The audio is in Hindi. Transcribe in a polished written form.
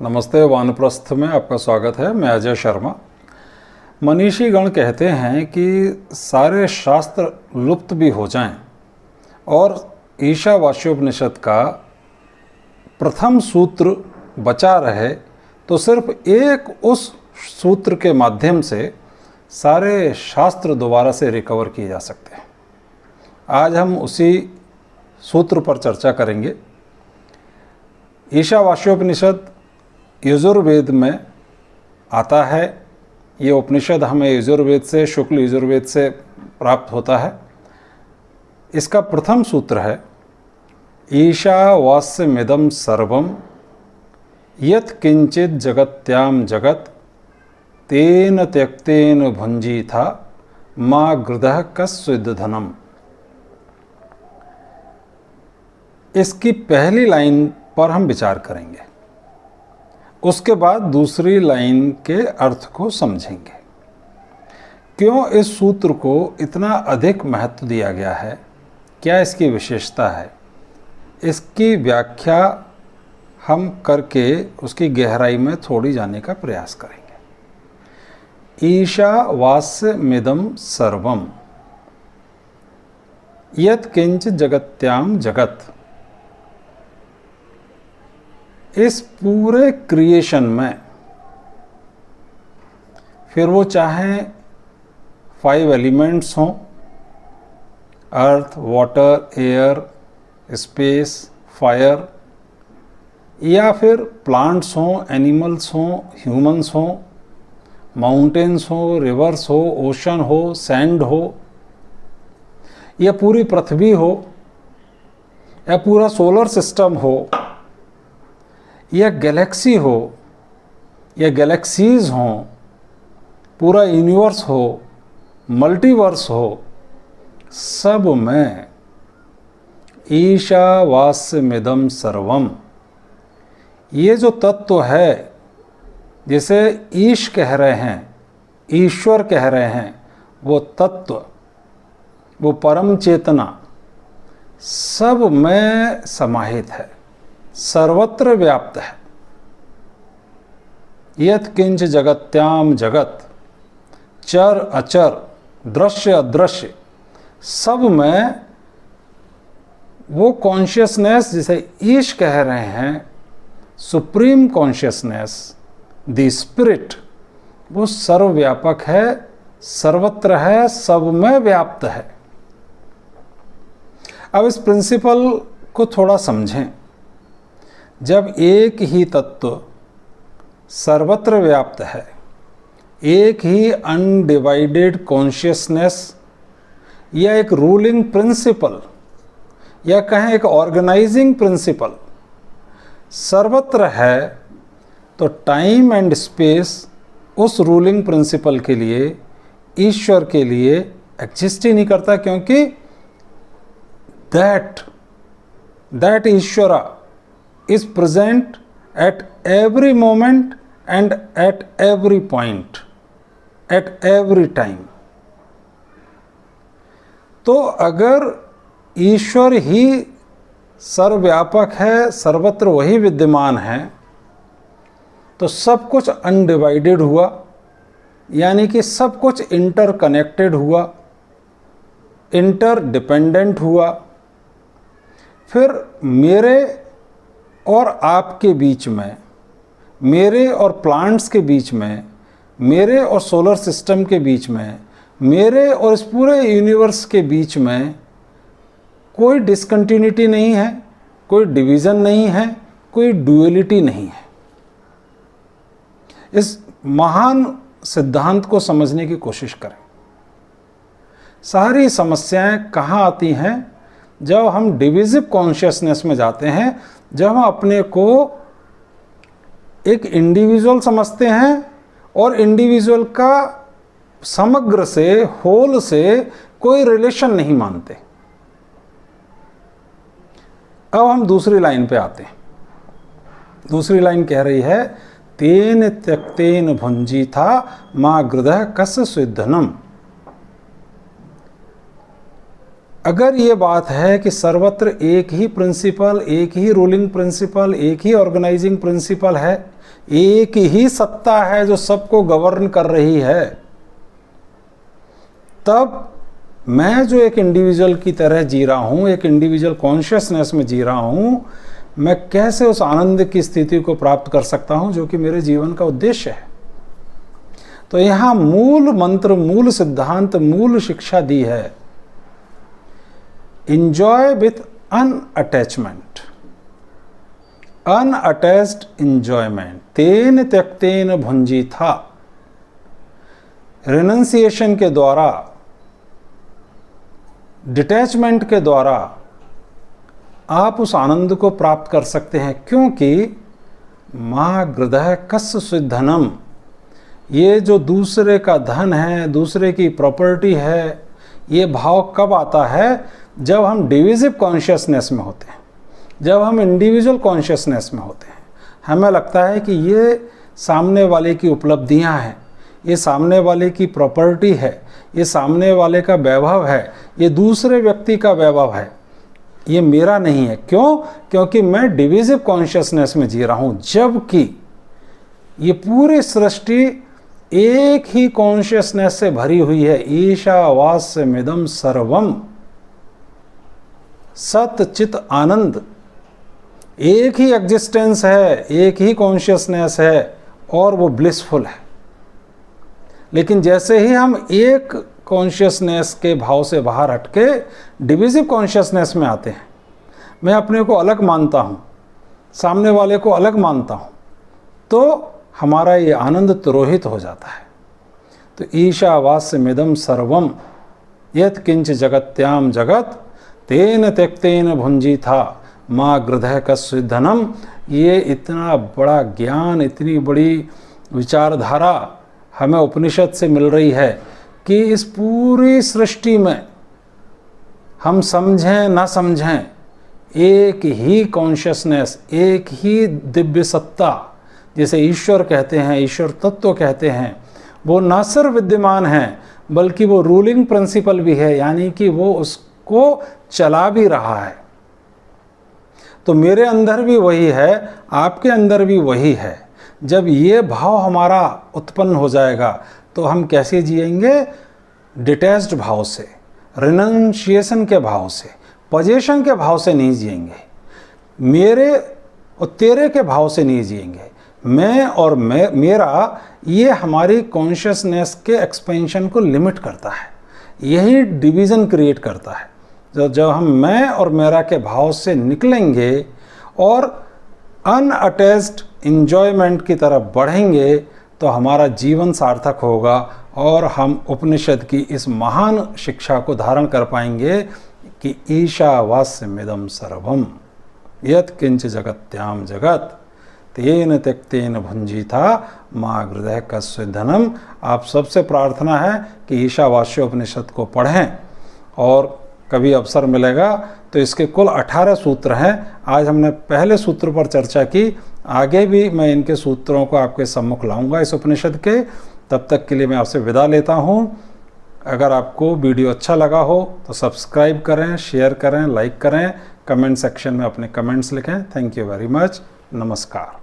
नमस्ते, वानप्रस्थ में आपका स्वागत है। मैं अजय शर्मा। मनीषी गण कहते हैं कि सारे शास्त्र लुप्त भी हो जाएं और ईशावास्योपनिषद का प्रथम सूत्र बचा रहे तो सिर्फ एक उस सूत्र के माध्यम से सारे शास्त्र दोबारा से रिकवर किए जा सकते हैं। आज हम उसी सूत्र पर चर्चा करेंगे। ईशावास्योपनिषद यजुर्वेद में आता है। ये उपनिषद हमें यजुर्वेद से, शुक्ल यजुर्वेद से प्राप्त होता है। इसका प्रथम सूत्र है ईशावास्यमिदं सर्वं यत् किंचित जगत्याम जगत तेन त्यक्तेन भुंजीथा मा गृधः कस्विद्धनम्। इसकी पहली लाइन पर हम विचार करेंगे, उसके बाद दूसरी लाइन के अर्थ को समझेंगे। क्यों इस सूत्र को इतना अधिक महत्व दिया गया है, क्या इसकी विशेषता है, इसकी व्याख्या हम करके उसकी गहराई में थोड़ी जाने का प्रयास करेंगे। ईशावास्यमिदं सर्वम यत् किंचित जगत्याम जगत। इस पूरे क्रिएशन में, फिर वो चाहे 5 एलिमेंट्स हों, अर्थ, वाटर, एयर, स्पेस, फायर, या फिर प्लांट्स हों, एनिमल्स हों, ह्यूमंस हों, माउंटेन्स हो, रिवर्स हो, ओशन हो, सैंड हो, या पूरी पृथ्वी हो, या पूरा सोलर सिस्टम हो, या गैलेक्सी हो, या गैलेक्सीज हों, पूरा यूनिवर्स हो, मल्टीवर्स हो, सब में ईशावास्यमिदं सर्वम, ये जो तत्व है जिसे ईश कह रहे हैं, ईश्वर कह रहे हैं, वो तत्व, वो परम चेतना सब में समाहित है, सर्वत्र व्याप्त है। यत् किंच जगत्याम जगत, चर अचर, दृश्य अदृश्य, सब में वो कॉन्शियसनेस जिसे ईश कह रहे हैं, सुप्रीम कॉन्शियसनेस, द स्पिरिट, वो सर्वव्यापक है, सर्वत्र है, सब में व्याप्त है। अब इस प्रिंसिपल को थोड़ा समझें। जब एक ही तत्व सर्वत्र व्याप्त है, एक ही अनडिवाइडेड कॉन्शियसनेस या एक रूलिंग प्रिंसिपल या कहें एक ऑर्गेनाइजिंग प्रिंसिपल सर्वत्र है, तो टाइम एंड स्पेस उस रूलिंग प्रिंसिपल के लिए, ईश्वर के लिए एग्जिस्ट ही नहीं करता, क्योंकि दैट ईश्वरा is present at every moment and at every point, at every time. तो अगर ईश्वर ही सर्वव्यापक है, सर्वत्र वही विद्यमान है, तो सब कुछ अनडिवाइडेड हुआ, यानी कि सब कुछ इंटरकनेक्टेड हुआ, इंटरडिपेंडेंट हुआ। फिर मेरे और आपके बीच में, मेरे और प्लांट्स के बीच में, मेरे और सोलर सिस्टम के बीच में, मेरे और इस पूरे यूनिवर्स के बीच में कोई डिसकंटिन्यूटी नहीं है, कोई डिवीज़न नहीं है, कोई डुअलिटी नहीं है। इस महान सिद्धांत को समझने की कोशिश करें। सारी समस्याएं कहाँ आती हैं? जब हम डिविजिव कॉन्शियसनेस में जाते हैं, जब हम अपने को एक इंडिविजुअल समझते हैं और इंडिविजुअल का समग्र से, होल से कोई रिलेशन नहीं मानते। अब हम दूसरी लाइन पे आते हैं। दूसरी लाइन कह रही है तेन त्यक्तेन भुंजीथा मा गृधः कस्य स्विद्धनम्। अगर ये बात है कि सर्वत्र एक ही प्रिंसिपल, एक ही रूलिंग प्रिंसिपल, एक ही ऑर्गेनाइजिंग प्रिंसिपल है, एक ही सत्ता है जो सबको गवर्न कर रही है, तब मैं जो एक इंडिविजुअल की तरह जी रहा हूँ, एक इंडिविजुअल कॉन्शियसनेस में जी रहा हूँ, मैं कैसे उस आनंद की स्थिति को प्राप्त कर सकता हूँ जो कि मेरे जीवन का उद्देश्य है। तो यहाँ मूल मंत्र, मूल सिद्धांत, मूल शिक्षा दी है, इंजॉय विथ अनअटैचमेंट, अनअटैच्ड इंजॉयमेंट, तेन त्यक्तेन भुंजी था। रिनंसिएशन के द्वारा, डिटैचमेंट के द्वारा आप उस आनंद को प्राप्त कर सकते हैं, क्योंकि माँ हृदय कस्य सुधनम, ये जो दूसरे का धन है, दूसरे की प्रॉपर्टी है, ये भाव कब आता है? जब हम डिविजिव कॉन्शियसनेस में होते हैं, जब हम इंडिविजुअल कॉन्शियसनेस में होते हैं। हमें लगता है कि ये सामने वाले की उपलब्धियां हैं, ये सामने वाले की प्रॉपर्टी है, ये सामने वाले का वैभव है, ये दूसरे व्यक्ति का वैभव है, ये मेरा नहीं है। क्यों? क्योंकि मैं डिविजिव कॉन्शियसनेस में जी रहा हूं, जबकि ये पूरी सृष्टि एक ही कॉन्शियसनेस से भरी हुई है। ईशावास्यमिदं सर्वम, सत चित आनंद, एक ही एग्जिस्टेंस है, एक ही कॉन्शियसनेस है और वो ब्लिसफुल है। लेकिन जैसे ही हम एक कॉन्शियसनेस के भाव से बाहर हटके डिविजिव कॉन्शियसनेस में आते हैं, मैं अपने को अलग मानता हूँ, सामने वाले को अलग मानता हूँ, तो हमारा ये आनंद तिरोहित हो जाता है। तो ईशावास्यमिदं सर्वम यत् किंच जगत्याम जगत तेन त्यक्तेन भुंजी था माँ हृदय कस्य धनम। ये इतना बड़ा ज्ञान, इतनी बड़ी विचारधारा हमें उपनिषद से मिल रही है कि इस पूरी सृष्टि में हम समझें ना समझें, एक ही कॉन्शियसनेस, एक ही दिव्य सत्ता, जिसे ईश्वर कहते हैं, ईश्वर तत्व कहते हैं, वो न सिर्फ विद्यमान है बल्कि वो रूलिंग प्रिंसिपल भी है, यानी कि वो उसको चला भी रहा है। तो मेरे अंदर भी वही है, आपके अंदर भी वही है। जब ये भाव हमारा उत्पन्न हो जाएगा तो हम कैसे जिएंगे? डिटैच्ड भाव से, रिनंशिएशन के भाव से, पोजेशन के भाव से नहीं जिएंगे, मेरे और तेरे के भाव से नहीं जिएंगे। मैं और मेरा, ये हमारी कॉन्शियसनेस के एक्सपेंशन को लिमिट करता है, यही डिवीज़न क्रिएट करता है। जब हम मैं और मेरा के भाव से निकलेंगे और अनअटैच्ड इंजॉयमेंट की तरफ बढ़ेंगे तो हमारा जीवन सार्थक होगा और हम उपनिषद की इस महान शिक्षा को धारण कर पाएंगे कि ईशावास्यमिदं सर्वम यत् किंच जगत्याम जगत तेन त्यक्तेन भुंजीथा माँ हृदय कस्य धनम। आप सबसे प्रार्थना है कि ईशावास्य उपनिषद को पढ़ें, और कभी अवसर मिलेगा तो इसके कुल 18 सूत्र हैं। आज हमने पहले सूत्र पर चर्चा की, आगे भी मैं इनके सूत्रों को आपके सम्मुख लाऊंगा इस उपनिषद के। तब तक के लिए मैं आपसे विदा लेता हूँ। अगर आपको वीडियो अच्छा लगा हो तो सब्सक्राइब करें, शेयर करें, लाइक करें, कमेंट सेक्शन में अपने कमेंट्स लिखें। Thank you very much. नमस्कार।